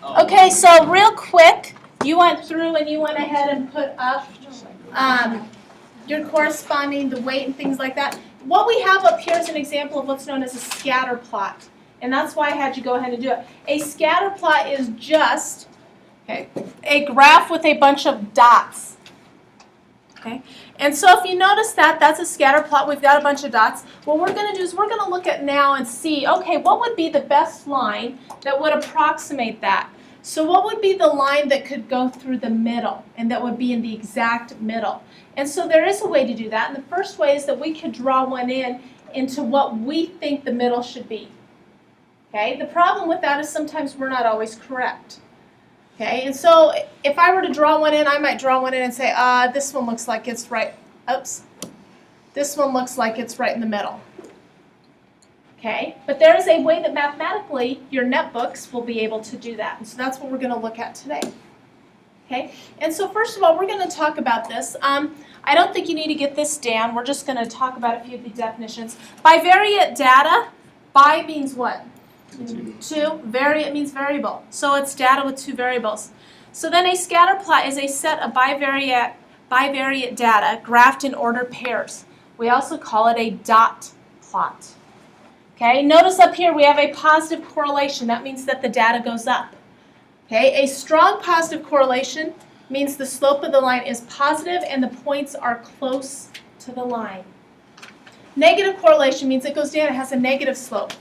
Okay, so real quick, you went through and you went ahead and put up your corresponding, the weight and things like that. What we have up here is an example of what's known as a scatter plot. And that's why I had you go ahead and do it. A scatter plot is just a graph with a bunch of dots. Okay? And so if you notice that, that's a scatter plot. We've got a bunch of dots. What we're going to do is we're going to look at now and see, okay, what would be the best line that would approximate that? So what would be the line that could go through the middle and that would be in the exact middle? And so there is a way to do that. And the first way is that we could draw one into what we think the middle should be. Okay? The problem with that is sometimes we're not always correct. Okay, and so if I were to draw one in, I might draw one in and say, this one looks like it's right, oops, this one looks like it's right in the middle. Okay, but there is a way that mathematically your netbooks will be able to do that, and so that's what we're going to look at today. Okay, and so first of all, we're going to talk about this. I don't think you need to get this down. We're just going to talk about a few of the definitions. Bivariate data, bi means what? Two. Variate means variable. So it's data with two variables. So then a scatter plot is a set of bivariate data graphed in ordered pairs. We also call it a dot plot. Okay, notice up here we have a positive correlation. That means that the data goes up. Okay, a strong positive correlation means the slope of the line is positive and the points are close to the line. Negative correlation means it goes down, it has a negative slope.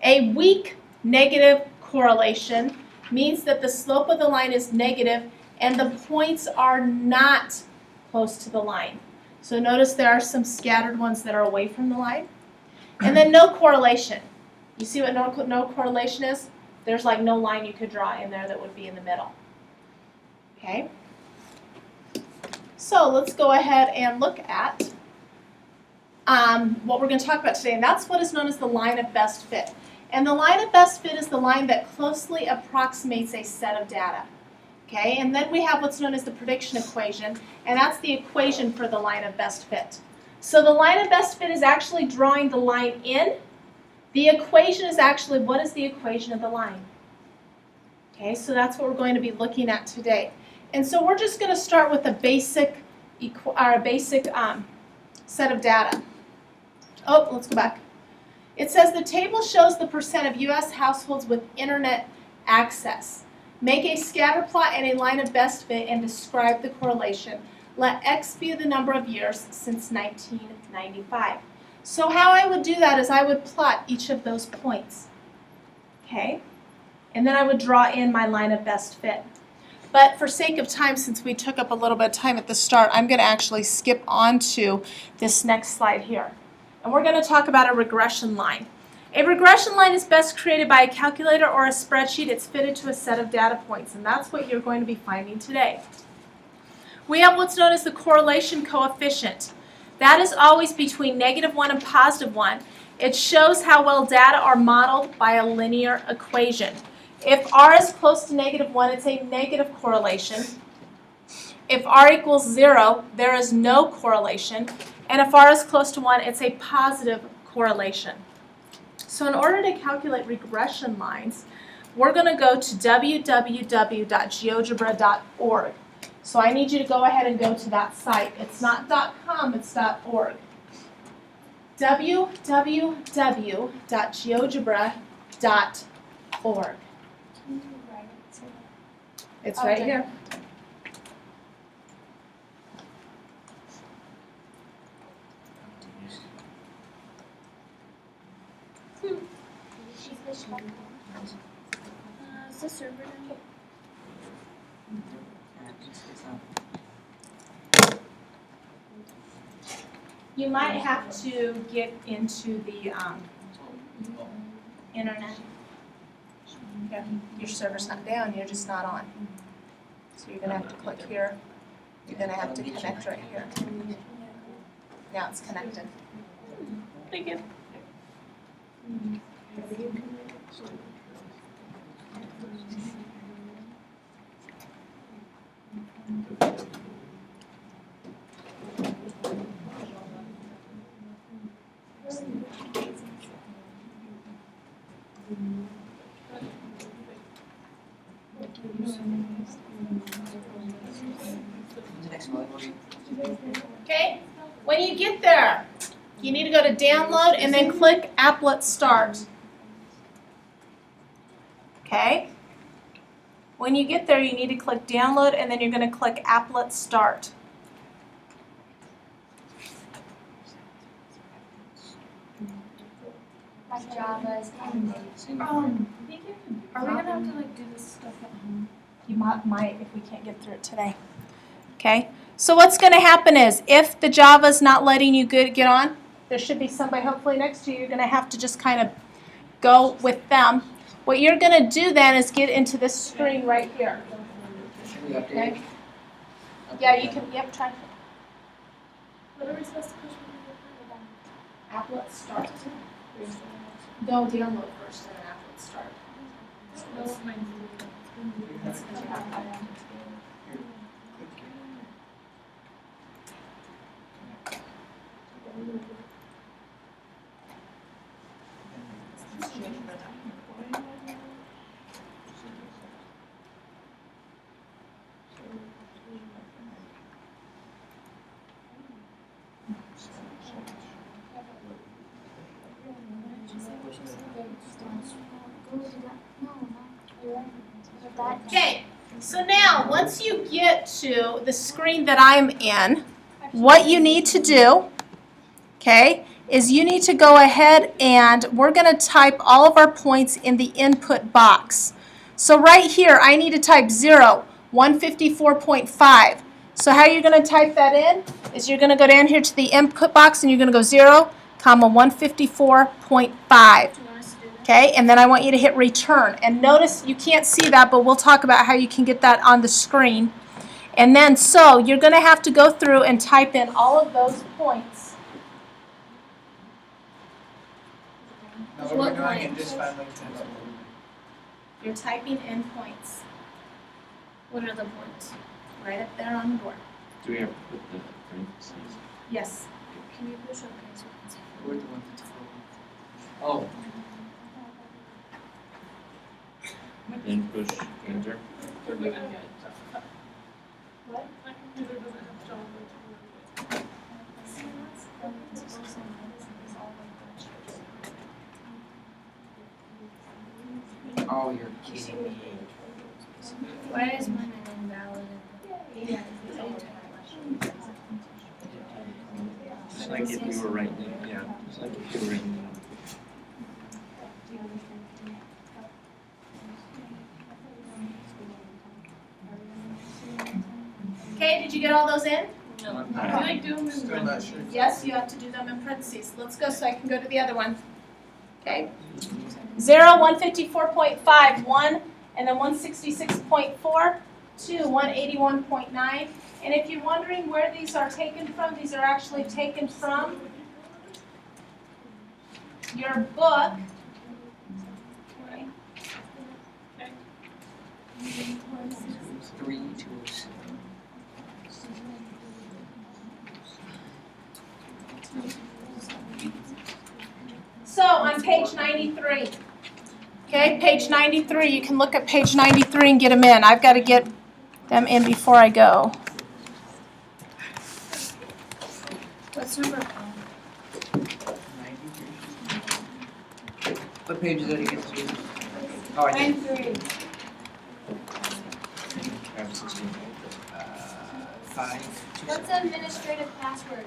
A weak negative correlation means that the slope of the line is negative and the points are not close to the line. So notice there are some scattered ones that are away from the line. And then no correlation. You see what no correlation is? There's like no line you could draw in there that would be in the middle. Okay? So let's go ahead and look at what we're going to talk about today, and that's what is known as the line of best fit. And the line of best fit is the line that closely approximates a set of data. Okay, and then we have what's known as the prediction equation, and that's the equation for the line of best fit. So the line of best fit is actually drawing the line in. The equation is actually, what is the equation of the line? Okay, so that's what we're going to be looking at today. And so we're just going to start with a basic set of data. Oh, let's go back. It says the table shows the percent of U.S. households with internet access. Make a scatter plot and a line of best fit and describe the correlation. Let X be the number of years since 1995. So how I would do that is I would plot each of those points. Okay? And then I would draw in my line of best fit. But for sake of time, since we took up a little bit of time at the start, I'm going to actually skip on to this next slide here. And we're going to talk about a regression line. A regression line is best created by a calculator or a spreadsheet. It's fitted to a set of data points, and that's what you're going to be finding today. We have what's known as the correlation coefficient. That is always between -1 and +1. It shows how well data are modeled by a linear equation. If R is close to -1, it's a negative correlation. If R equals 0, there is no correlation. And if R is close to 1, it's a positive correlation. So in order to calculate regression lines, we're going to go to www.geogebra.org. So I need you to go ahead and go to that site. It's not .com, it's .org. www.geogebra.org. It's right here. Is the server done? You might have to get into the internet. Yeah, your server's not down, you're just not on. So you're going to have to click here. You're going to have to connect right here. Now it's connected. Thank you. Okay, when you get there, you need to go to download and then click Applet Start. Okay? When you get there, you need to click download and then you're going to click Applet Start. My Java is ending. Are we going to have to do this stuff at home? You might if we can't get through it today. Okay? So what's going to happen is if the Java's not letting you get on, there should be somebody hopefully next to you. You're going to have to just kind of go with them. What you're going to do then is get into this screen right here. Okay? Yeah, you can, try. What are we supposed to push when Applet Start. Go download first and then Applet Start. Okay, so now once you get to the screen that I'm in, what you need to do, okay, is you need to go ahead and we're going to type all of our points in the input box. So right here, I need to type 0, 154.5. So how you're going to type that in is you're going to go down here to the input box and you're going to go 0, 154.5. Okay, and then I want you to hit return. And notice you can't see that, but we'll talk about how you can get that on the screen. And then so you're going to have to go through and type in all of those points. No, what we're doing in this file. You're typing in points. What are the points? Right up there on the board. Do we have to put the parentheses? Yes. Can you push okay so we can see? Where do you want it to go? Oh. Then push enter. What? Oh, you're kidding me. Why is mine invalid? Yeah. Just like if you were writing, yeah, just like if you were writing. Okay, did you get all those in? Still not sure. Yes, you have to do them in parentheses. Let's go so I can go to the other one. Okay. 0, 154.5, 1, and then 166.4, 2, 181.9. And if you're wondering where these are taken from, these are actually taken from your book. Okay. 3, 2, 6. So on page 93, okay, page 93, you can look at page 93 and get them in. I've got to get them in before I go. What's number 5? What page is that again? Oh, I did. 93. 5. What's the administrative password?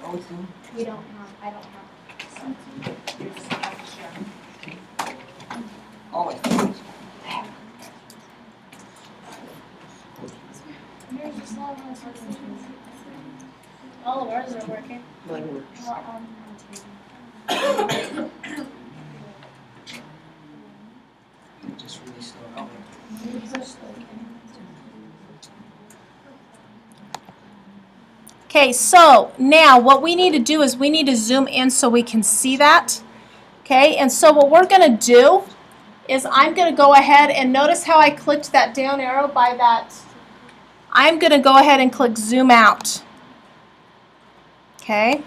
Oh, it's in. We don't have, I don't have. Oh, it's in. Here's just all of us. All of ours are working. Mine works. Just really slow. Oh. Okay, so now what we need to do is we need to zoom in so we can see that. Okay, and so what we're going to do is I'm going to go ahead and notice how I clicked that down arrow by that. I'm going to go ahead and click zoom out. Okay,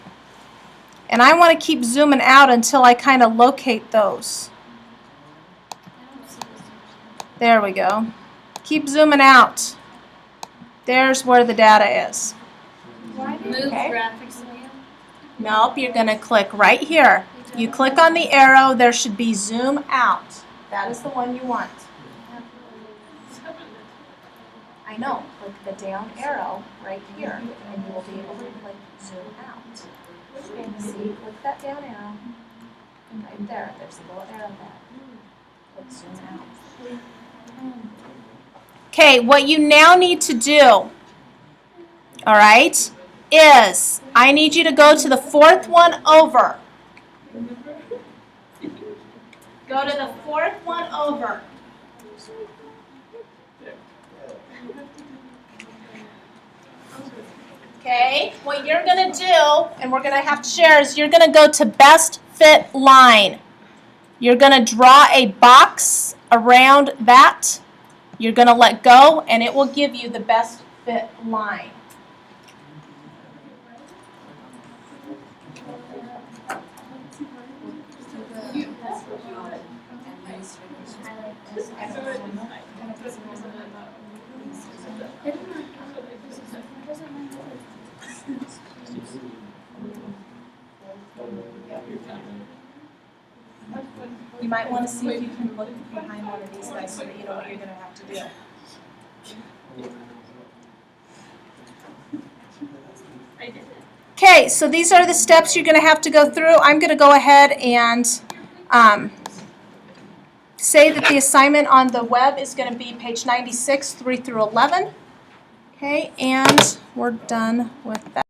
And I want to keep zooming out until I kind of locate those. There we go. Keep zooming out. There's where the data is. Move Okay. graphics layout. Nope, you're going to click right here. You click on the arrow, there should be zoom out. That is the one you want. I know, click the down arrow right here, and you will be able to click zoom out. See, click that down arrow. Right there, there's a little arrow there. Click zoom out. Okay, what you now need to do, all right, is I need you to go to the fourth one over. Go to the fourth one over. Okay, what you're going to do, and we're going to have to share, is you're going to go to best fit line. You're going to draw a box around that. You're going to let go, and it will give you the best fit line. You might want to see if you can look behind one of these guys so that you know what you're going to have to do. Okay, so these are the steps you're going to have to go through. I'm going to go ahead and say that the assignment on the web is going to be page 96, 3 through 11. Okay, and we're done with that.